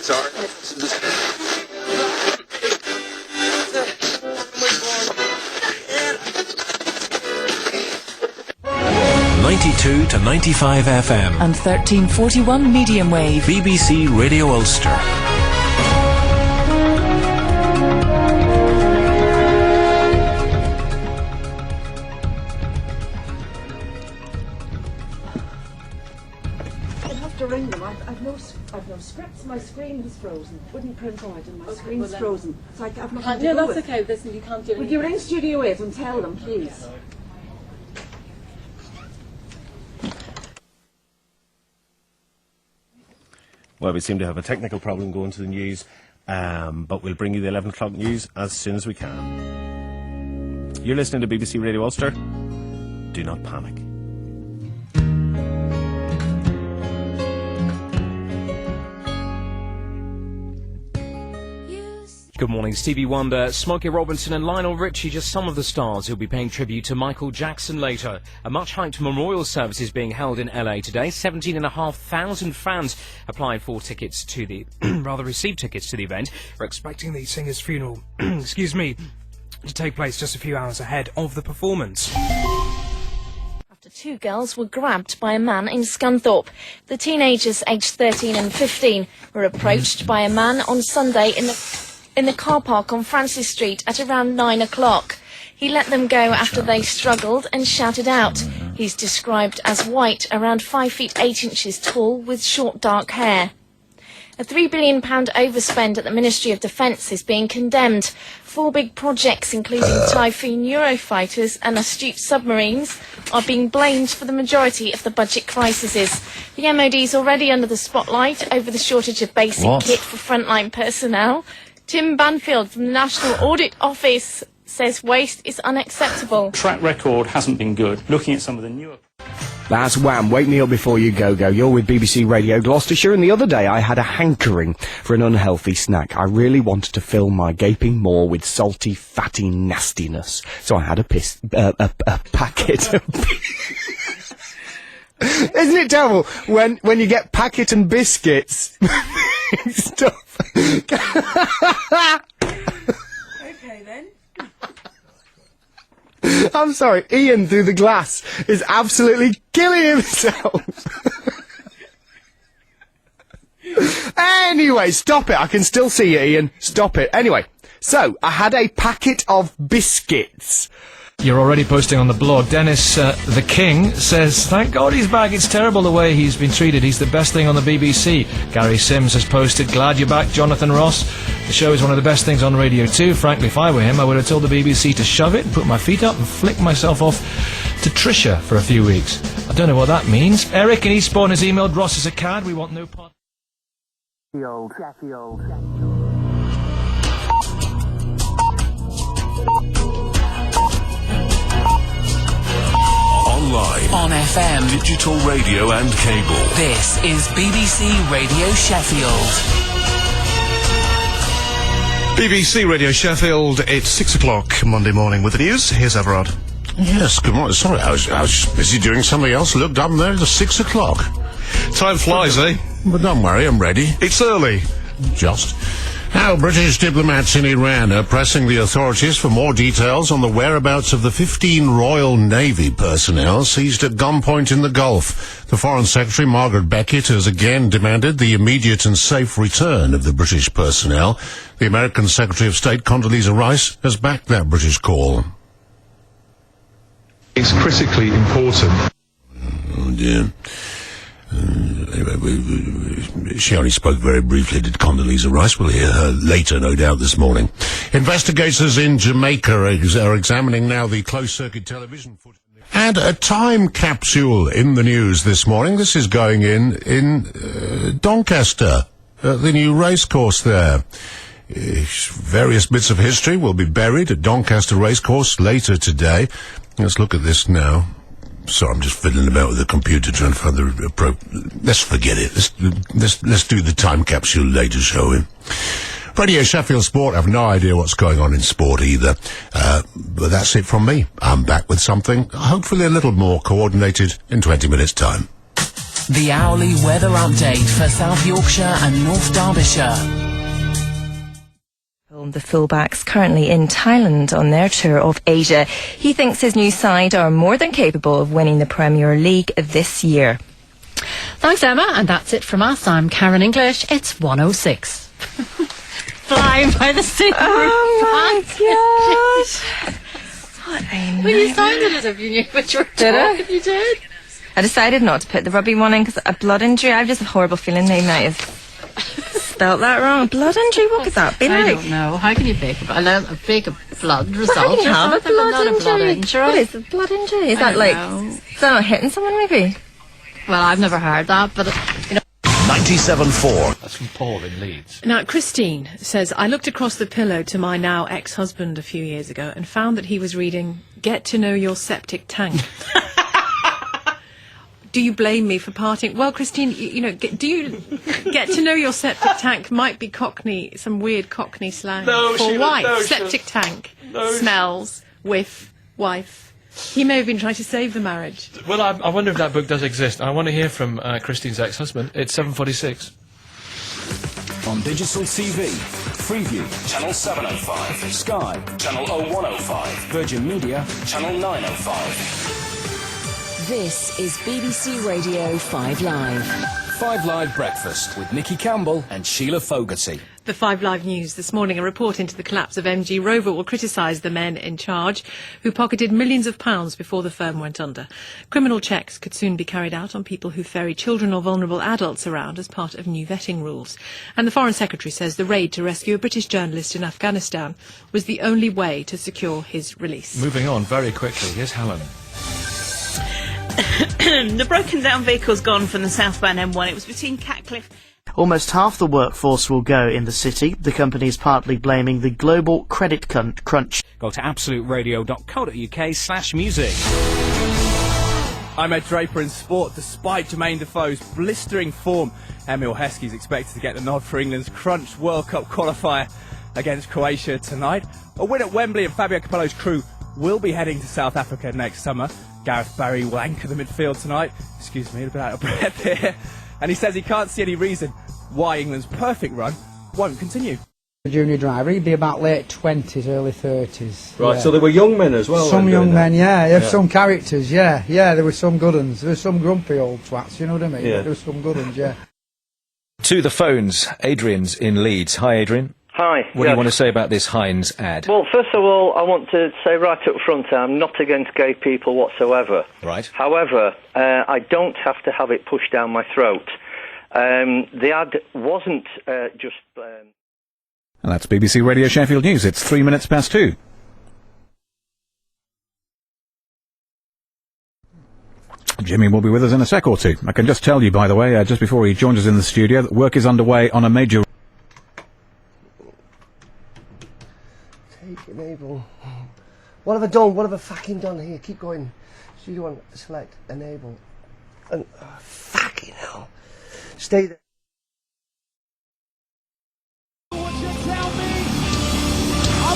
Sorry. 92 to 95 FM and 1341 medium wave. BBC Radio Ulster. I'll have to ring them. I've no scripts. My screen has frozen. Wouldn't print right, and my screen's frozen. So I've nothing to do that's with. okay. Listen, you can't do anything. Would you ring Studio 8 and tell them, please? Well, we seem to have a technical problem going to the news, but we'll bring you the 11 o'clock news as soon as we can. You're listening to BBC Radio Ulster. Do not panic. Good morning. Stevie Wonder, Smokey Robinson and Lionel Richie, just some of the stars who'll be paying tribute to Michael Jackson later. A much-hyped memorial service is being held in LA today. 17,500 fans applied for tickets to the, received tickets to the event. We're expecting the singer's funeral, to take place just a few hours ahead of the performance. After two girls were grabbed by a man in Scunthorpe. The teenagers aged 13 and 15 were approached by a man on Sunday in the car park on Francis Street at around 9 o'clock. He let them go after they struggled and shouted out. He's described as white, around 5 feet 8 inches tall, with short dark hair. A £3 billion overspend at the Ministry of Defence is being condemned. 4 big projects, including Typhoon Eurofighters and Astute submarines, are being blamed for the majority of the budget crises. The MOD is already under the spotlight over the shortage of basic kit for frontline personnel. Tim Banfield from the National Audit Office says waste is unacceptable. Track record hasn't been good. Looking at some of the newer... That's Wham! Wake me up before you go. You're with BBC Radio Gloucestershire, and the other day I had a hankering for an unhealthy snack. I really wanted to fill my gaping maw with salty, fatty nastiness. So I had a packet of... Isn't it terrible when you get packet and biscuits stuff? Okay then. I'm sorry, Ian through the glass is absolutely killing himself. Anyway, stop it. I can still see you, Ian. Stop it. Anyway, so I had a packet of biscuits. You're already posting on the blog. Dennis, the King, says, thank God he's back. It's terrible the way he's been treated. He's the best thing on the BBC. Gary Sims has posted, glad you're back, Jonathan Ross. The show is one of the best things on radio too. Frankly, if I were him, I would have told the BBC to shove it and put my feet up and flick myself off to Trisha for a few weeks. I don't know what that means. Eric in Eastbourne has emailed Ross as a cad. We want no part. Online, On FM. digital radio and cable. This is BBC Radio Sheffield. BBC Radio Sheffield, it's 6 o'clock Monday morning with the news. Here's Everard. Yes, good morning. Sorry, I was just busy doing something else. Looked up there, it's 6 o'clock. Time flies, eh? But don't worry, I'm ready. It's early. Just. Now, British diplomats in Iran are pressing the authorities for more details on the whereabouts of the 15 Royal Navy personnel seized at gunpoint in the Gulf. The Foreign Secretary, Margaret Beckett, has again demanded the immediate and safe return of the British personnel. The American Secretary of State, Condoleezza Rice, has backed that British call. It's critically important. Oh, dear. She only spoke very briefly to Condoleezza Rice. We'll hear her later, no doubt, this morning. Investigators in Jamaica are examining now the closed-circuit television footage. And a time capsule in the news this morning. This is going in Doncaster, the new racecourse there. Various bits of history will be buried at Doncaster Racecourse later today. Let's look at this now. Sorry, I'm just fiddling about with the computer trying to find the let's forget it. Let's do the time capsule later, shall we? Radio Sheffield Sport, I have no idea what's going on in sport either. But that's it from me. I'm back with something hopefully a little more coordinated in 20 minutes' time. The hourly weather update for South Yorkshire and North Derbyshire. The fullback's currently in Thailand on their tour of Asia. He thinks his new side are more than capable of winning the Premier League this year. Thanks, Emma, and that's it from us. I'm Karen English. It's 106. Flying by the seat. Oh my gosh. What a Well, you sounded as if you knew what you were talking. You did. I decided not to put the rugby one in because a blood injury. I have just a horrible feeling they might have spelt that wrong. Blood injury? What could that be like? I don't know. How can you fake a blood result? How can you have a blood injury? injury? What is a blood injury? Is that like, is that not hitting someone maybe? Well, I've never heard that, but you know. 97.4. That's from Paul in Leeds. Now, Christine says, I looked across the pillow to my now ex-husband a few years ago and found that he was reading Get to Know Your Septic Tank. Do you blame me for parting? Well, Christine, you know, do you get to know your septic tank might be Cockney, some weird Cockney slang for wife. Septic tank, smells, whiff, wife. He may have been trying to save the marriage. Well, I wonder if that book does exist. I want to hear from Christine's ex-husband. It's 7:46. On digital TV, Freeview, Channel 705, Sky, Channel 0105, Virgin Media, Channel 905. This is BBC Radio 5 Live. 5 Live Breakfast with Nikki Campbell and Sheila Fogarty. The 5 Live News this morning, a report into the collapse of MG Rover will criticise the men in charge who pocketed millions of pounds before the firm went under. Criminal checks could soon be carried out on people who ferry children or vulnerable adults around as part of new vetting rules. And the Foreign Secretary says the raid to rescue a British journalist in Afghanistan was the only way to secure his release. Moving on very quickly, here's Helen. The broken down vehicle's gone from the southbound M1. It was between Catcliffe. Almost half the workforce will go in the city. The company is partly blaming the global credit crunch. Go to absoluteradio.co.uk/music. I'm Ed Draper in sport. Despite Jermaine Defoe's blistering form, Emil Heskey is expected to get the nod for England's crunch World Cup qualifier against Croatia tonight. A win at Wembley and Fabio Capello's crew will be heading to South Africa next summer. Gareth Barry will anchor the midfield tonight. Excuse me, a bit out of breath here. And he says he can't see any reason why England's perfect run won't continue. The junior driver, he'd be about late 20s, early 30s. Right, yeah. so there were young men as well. Some young men, yeah. Some characters, yeah. There were some good ones. There were some grumpy old twats, you know what I mean? Yeah. There were some good ones, yeah. To the phones, Adrian's in Leeds. Hi, Adrian. Hi. What do you want to say about this Heinz ad? Well, first of all, I want to say right up front, I'm not against gay people whatsoever. Right. However, I don't have to have it pushed down my throat. The ad wasn't just... And that's BBC Radio Sheffield News. It's 2 minutes past 2. Jimmy will be with us in a sec or two. I can just tell you, by the way, just before he joins us in the studio, that work is underway on a major... Take enable. What have I done? What have I fucking done here? Keep going. Studio 1, select enable. And fucking hell. Stay there. I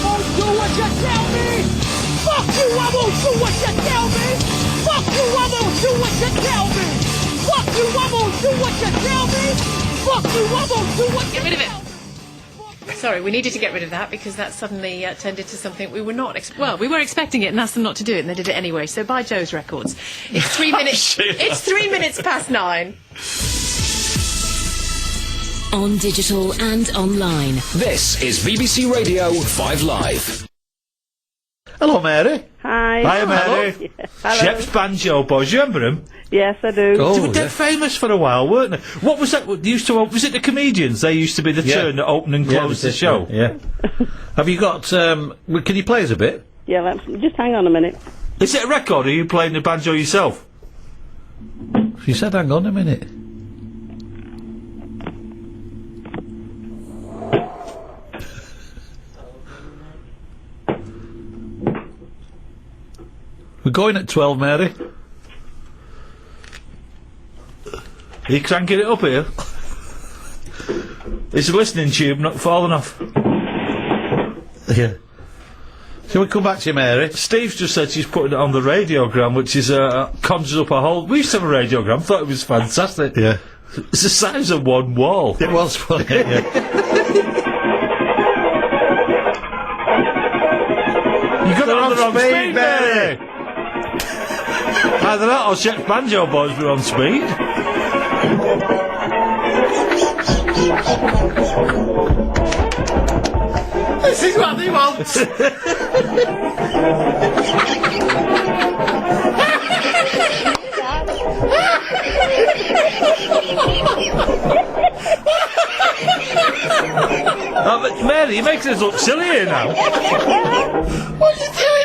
won't do what you tell me. Fuck you, I won't do what you tell me. Fuck you, I won't do what you tell me. Fuck you, I won't do what you tell me. Fuck you, I won't do what you Get rid of it. Sorry, we needed to get rid of that because that suddenly turned into something we were not... we were expecting it and asked them not to do it, and they did it anyway. So by Joe's records, it's 3 minutes... It's 3 minutes past 9. On digital and online. This is BBC Radio 5 Live. Hello, Mary. Hi. Hi, Mary. Hello. Yeah. Hello. Shep's Banjo Boys, you remember him? Yes, I do. They were dead famous for a while, weren't they? What was that? Was it the comedians? They used to be the turn that open and close the show. Yeah. Have you got? Can you play us a bit? Yeah, just hang on a minute. Is it a record? Or are you playing the banjo yourself? She said, "Hang on a minute." We're going at 12, Mary. Are you cranking it up here? It's a listening tube, not falling off. Yeah. Shall we come back to you, Mary? Steve's just said she's putting it on the radiogram, which is conjures up a whole. We used to have a radiogram. Thought it was fantastic. Yeah. It's the size of one wall. It was funny. Yeah. You got it on the wrong speed, Mary. Either that or Shep's Banjo Boys were on speed. This is what they want! But Mary, you're making us look silly here now. What are you doing?